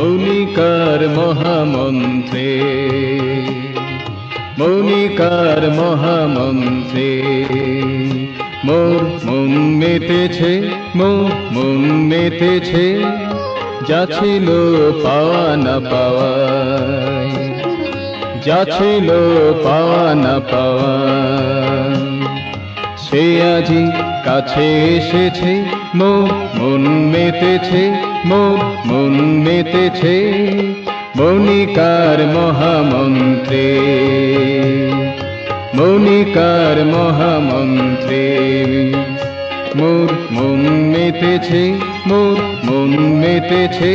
মৌনিকার মহামন্ত্রে, মৌনিকার মহামন্ত্রে মোর মন মেতেছে, মোর মন মেতেছে, যা ছিল পাওয়া না পাওয়া, যা ছিল পাওয়া না পাওয়া, সে আজি কাছে এসেছে, মোর মন মেতেছে, মোর মন মেতেছে, মৌনিকার মহামন্ত্রে, মৌনিকার মহামন্ত্রে মোর মন মেতেছে, মোর মন মেতেছে।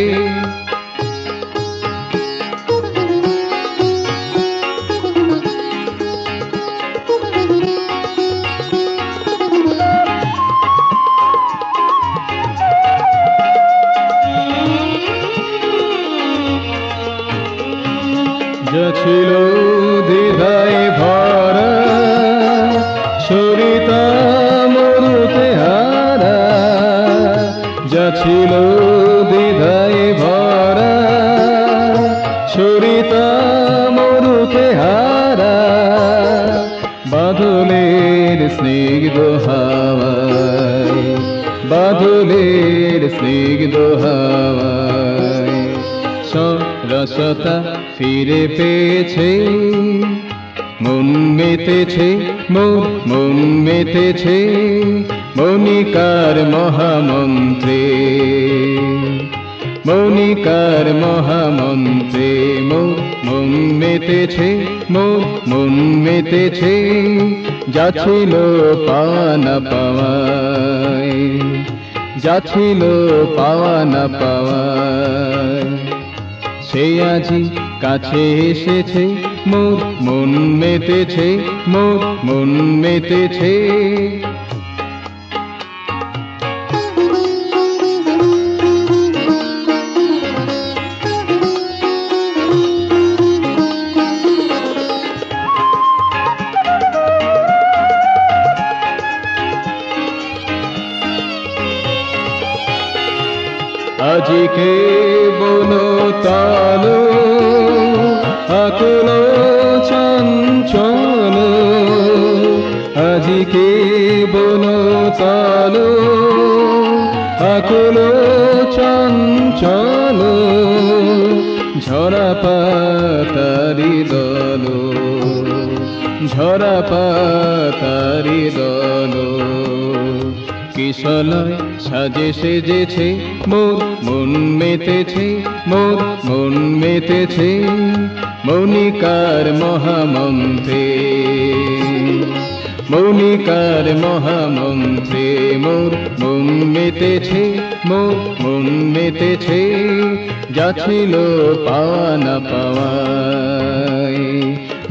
যা ছিল দ্বিধায় ভরা, সরিতা মরুতে হারা, যা ছিল দ্বিধায় ভরা, সরিতা মরুতে হারা, বাদলের স্নিগ্ধ হাওয়ায়, বাদলের স্নিগ্ধ হাওয়ায় রসতা ফিরে পেয়েছে, মন মেতেছে, মোর মন মেতেছে, মৌনিকার মহামন্ত্রে, মৌনিকার মহামন্ত্রে মোর মন মেতেছে, মোর মন মেতেছে, যা ছিল পাওয়া না পাওয়ায়, যা ছিল পাওয়া না পাওয়ায়, সে আজি কাছে এসেছে, মোর মন মেতেছে, মোর মন মেতেছে। আজিকে বলো তালো আকুল চঞ্চল, আজিকে বলো তালো আকুল চঞ্চল, ঝরা পাতারি দল, ঝরা পাতারি দল, কিশলয় সাজে সেজেছে, মোর মন মেতেছে, মোর মন মেতেছে, মৌনিকার মহামন্ত্রে, মৌনিকার মহামন্ত্রে মোর মন মেতেছে, মোর মন মেতেছে, যা ছিল পাওয়া না পাওয়ায়,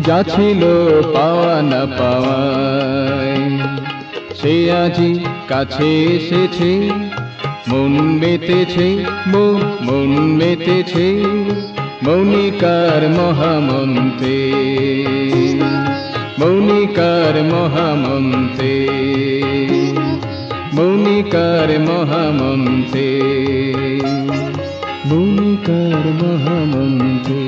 যা ছিল পাওয়া না পাওয়ায়, সে আজি কাছে এসেছে, মন মেতেছে, মোর মন মেতেছে, মৌনিকার মহামন্ত্রে, মৌনিকার মহামন্ত্রে, মৌনিকার মহামন্ত্রে, মৌনিকার মহামন্ত্রে।